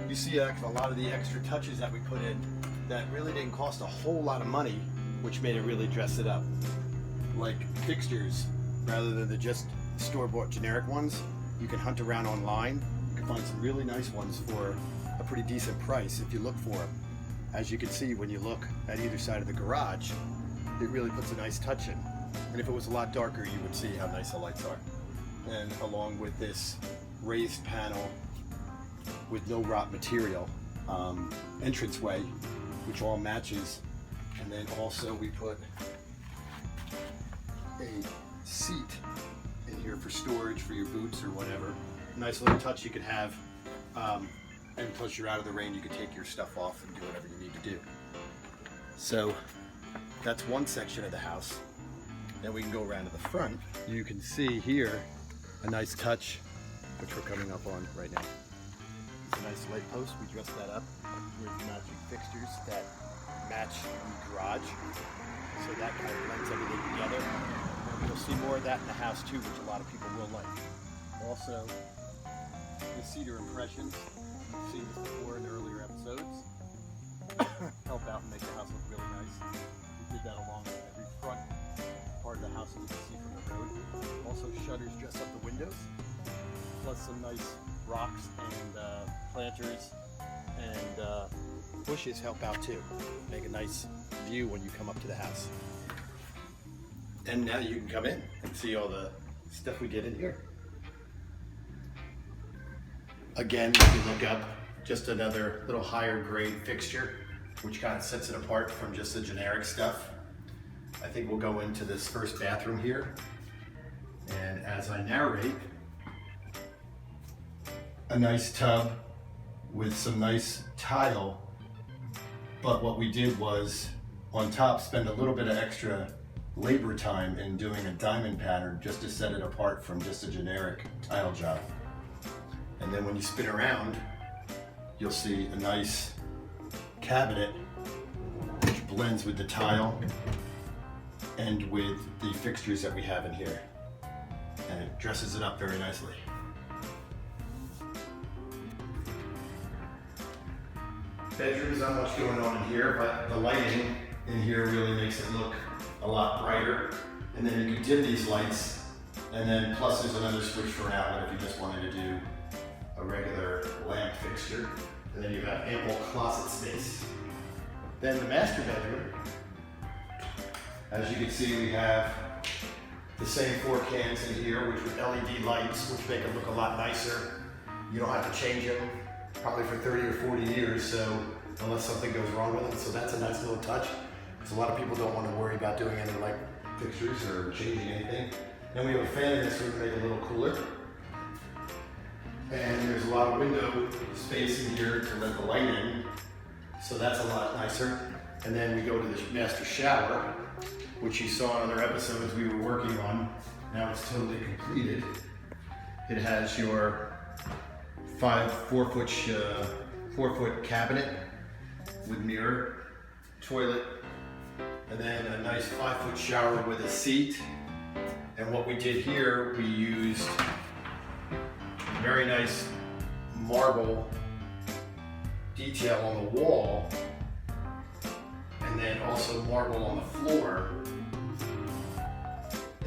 you see a lot of the extra touches that we put in that really didn't cost a whole lot of money, which made it really dress it up. Like fixtures, rather than the just store-bought generic ones, you can hunt around online. You can find some really nice ones for a pretty decent price if you look for them. As you can see, when you look at either side of the garage, it really puts a nice touch in. And if it was a lot darker, you would see how nice the lights are. And along with this raised panel with no rot material entranceway, which all matches. And then also we put a seat in here for storage for your boots or whatever. Nice little touch you could have. And plus you're out of the rain, you can take your stuff off and do whatever you need to do. So that's one section of the house. Then we can go around to the front. You can see here a nice touch, which we're coming up on right now. It's a nice light post. We dressed that up with matching fixtures that match the garage. So that kind of blends everything together. And you'll see more of that in the house too, which a lot of people will like. Also, the cedar impressions. You've seen this before in the earlier episodes. Help out and make the house look really nice. We did that along every front part of the house that you can see from the road. Also shutters dress up the windows, plus some nice rocks and planters and bushes help out too. Make a nice view when you come up to the house. And now you can come in and see all the stuff we did in here. Again, if you look up, just another little higher grade fixture, which kind of sets it apart from just the generic stuff. I think we'll go into this first bathroom here. And as I narrate, a nice tub with some nice tile. But what we did was on top spend a little bit of extra labor time in doing a diamond pattern just to set it apart from just a generic tile job. And then when you spin around, you'll see a nice cabinet which blends with the tile and with the fixtures that we have in here. And it dresses it up very nicely. Bedrooms, not much going on in here, but the lighting in here really makes it look a lot brighter. And then you can dim these lights, and then plus there's another switch for an outlet if you just wanted to do a regular lamp fixture. And then you have ample closet space. Then the master bedroom, as you can see, we have the same 4 cans in here, which with LED lights, which make it look a lot nicer. You don't have to change them probably for 30 or 40 years, so unless something goes wrong with them. So that's a nice little touch, because a lot of people don't want to worry about doing any light fixtures or changing anything. Then we have a fan in this room to make it a little cooler. And there's a lot of window space in here to let the light in, so that's a lot nicer. And then we go to the master shower, which you saw in other episodes we were working on. Now it's totally completed. It has your 4 foot cabinet with mirror, toilet, and then a nice 5 foot shower with a seat. And what we did here, we used very nice marble detail on the wall, and then also marble on the floor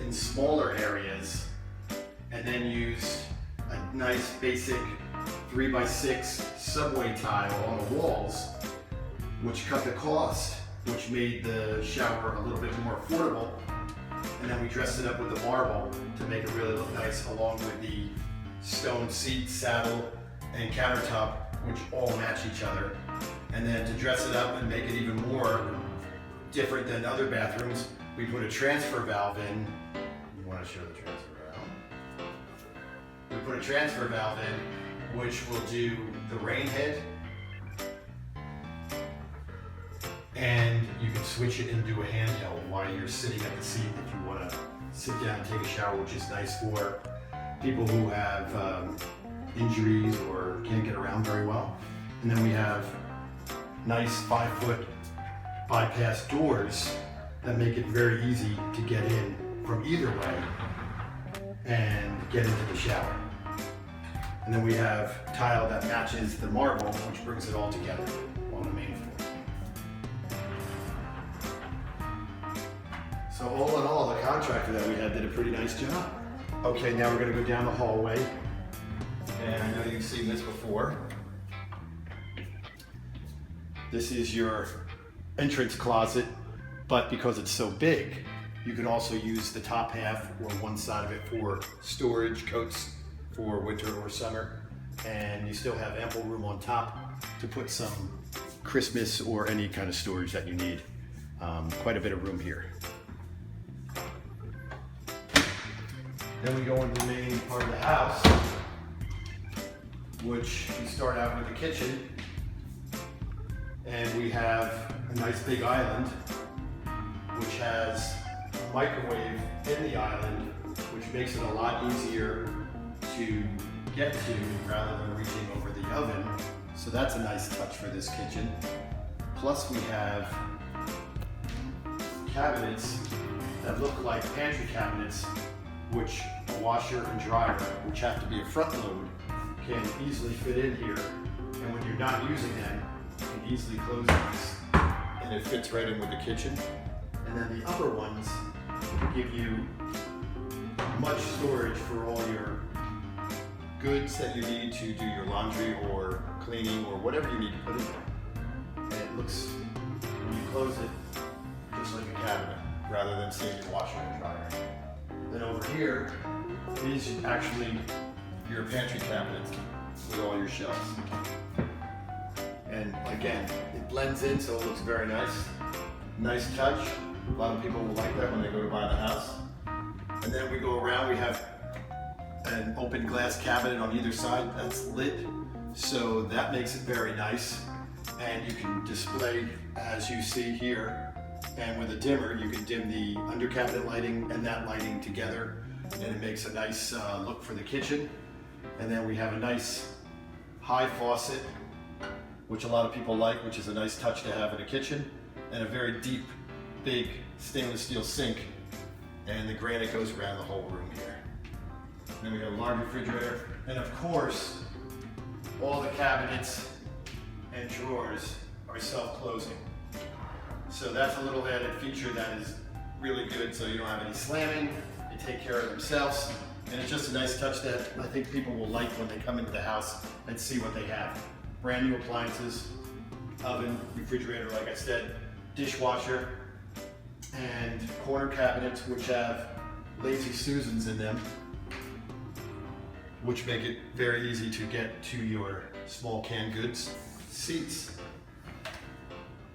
in smaller areas, and then used a nice basic 3x6 subway tile on the walls, which cut the cost, which made the shower a little bit more affordable. And then we dressed it up with the marble to make it really look nice, along with the stone seat, saddle, and countertop, which all match each other. And then to dress it up and make it even more different than other bathrooms, we put a transfer valve in. You want to show the transfer valve? We put a transfer valve in, which will do the rain head. And you can switch it into a handheld while you're sitting at the seat if you want to sit down and take a shower, which is nice for people who have injuries or can't get around very well. And then we have nice 5 foot bypass doors that make it very easy to get in from either way and get into the shower. And then we have tile that matches the marble, which brings it all together on the main floor. So all in all, the contractor that we had did a pretty nice job. Okay, now we're gonna go down the hallway. And I know you've seen this before. This is your entrance closet, but because it's so big, you can also use the top half or one side of it for storage, coats for winter or summer. And you still have ample room on top to put some Christmas or any kind of storage that you need. Quite a bit of room here. Then we go into the main part of the house, which we start out with the kitchen. And we have a nice big island, which has a microwave in the island, which makes it a lot easier to get to rather than reaching over the oven. So that's a nice touch for this kitchen. Plus we have cabinets that look like pantry cabinets, which a washer and dryer, which have to be a front load, can easily fit in here. And when you're not using them, you can easily close these, and it fits right in with the kitchen. And then the upper ones give you much storage for all your goods that you need to do your laundry or cleaning or whatever you need to put in there. And it looks, when you close it, just like a cabinet, rather than seeing your washer and dryer. Then over here is actually your pantry cabinet with all your shelves. And again, it blends in so it looks very nice. Nice touch. A lot of people will like that when they go to buy the house. And then we go around, we have an open glass cabinet on either side that's lit. So that makes it very nice. And you can display, as you see here, and with a dimmer, you can dim the under cabinet lighting and that lighting together. And it makes a nice look for the kitchen. And then we have a nice high faucet, which a lot of people like, which is a nice touch to have in a kitchen. And a very deep, big stainless steel sink. And the granite goes around the whole room here. And then we have a large refrigerator. And of course, all the cabinets and drawers are self-closing. So that's a little added feature that is really good, so you don't have any slamming, they take care of themselves, and it's just a nice touch that I think people will like when they come into the house and see what they have. Brand new appliances, oven, refrigerator, like I said, dishwasher, and corner cabinets which have Lazy Susans in them, which make it very easy to get to your small canned goods. Seats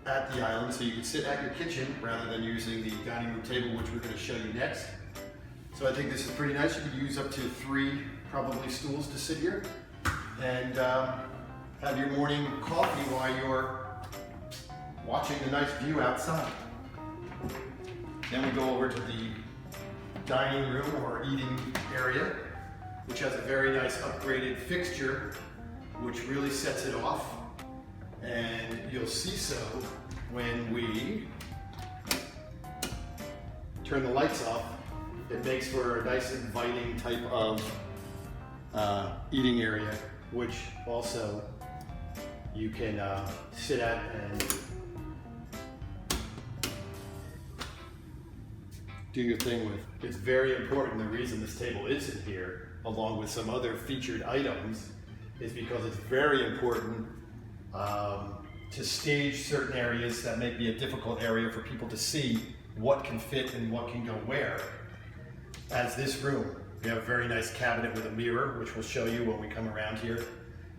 at the island, so you can sit at your kitchen rather than using the dining room table, which we're going to show you next. So I think this is pretty nice. You could use up to 3 probably stools to sit here and have your morning coffee while you're watching the nice view outside. Then we go over to the dining room or eating area, which has a very nice upgraded fixture, which really sets it off. And you'll see so when we turn the lights off. It makes for a nice inviting type of eating area, which also you can sit at and do your thing with. It's very important. The reason this table is in here, along with some other featured items, is because it's very important to stage certain areas that may be a difficult area for people to see what can fit and what can go where. As this room, we have a very nice cabinet with a mirror, which we'll show you when we come around here.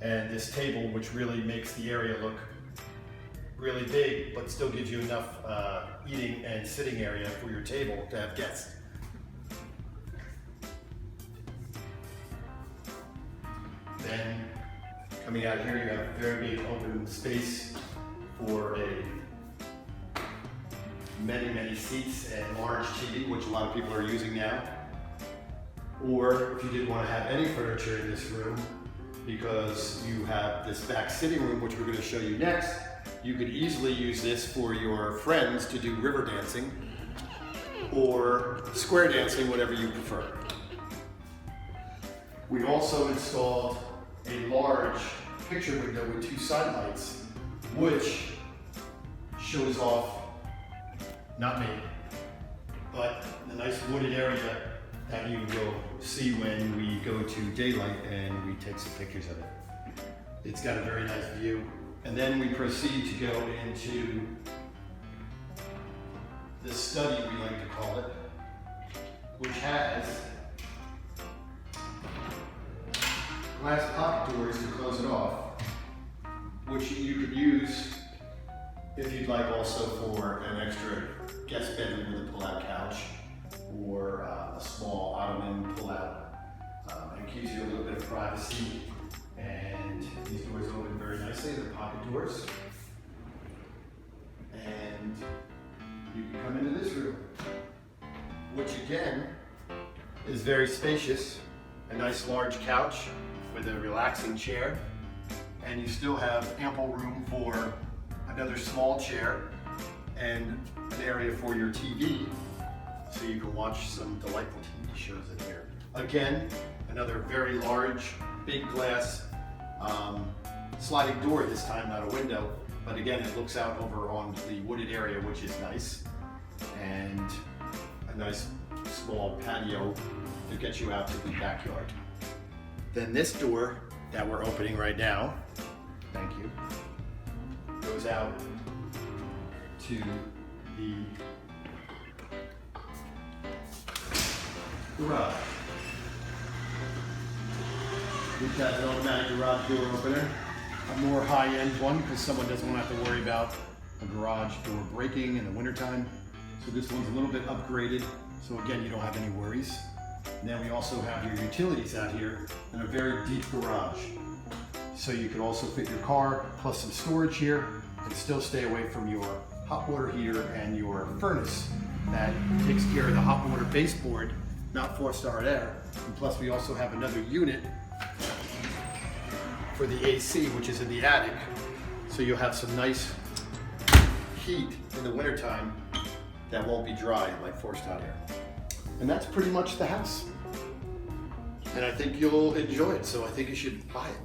And this table, which really makes the area look really big, but still gives you enough eating and sitting area for your table to have guests. Then, coming out here, you have a very big open space for many seats and large TV, which a lot of people are using now. Or if you didn't want to have any furniture in this room, because you have this back sitting room, which we're going to show you next, you could easily use this for your friends to do river dancing or square dancing, whatever you prefer. We also installed a large picture window with 2 side lights, which shows off, not me, but the nice wooded area that you will see when we go to daylight and we take some pictures of it. It's got a very nice view. And then we proceed to go into the study, we like to call it, which has glass pocket doors to close it off, which you could use if you'd like also for an extra guest bedroom with a pull-out couch or a small ottoman pull-out. It gives you a little bit of privacy, and these doors open very nicely. They're pocket doors, and you can come into this room, which again is very spacious. A nice large couch with a relaxing chair, and you still have ample room for another small chair and an area for your TV, so you can watch some delightful TV shows in here. Again, another very large, big glass sliding door this time, not a window, but again, it looks out over on the wooded area, which is nice, and a nice small patio to get you out to the backyard. Then this door that we're opening right now, thank you, goes out to the garage. We've got an automatic garage door opener, a more high-end one because someone doesn't want to have to worry about a garage door breaking in the wintertime. So this one's a little bit upgraded, so again, you don't have any worries. And then we also have your utilities out here in a very deep garage. So you can also fit your car plus some storage here and still stay away from your hot water heater and your furnace that takes care of the hot water baseboard, not forced hard air. And plus we also have another unit for the AC, which is in the attic. So you'll have some nice heat in the wintertime that won't be dry like forced hot air. And that's pretty much the house. And I think you'll enjoy it, so I think you should buy it.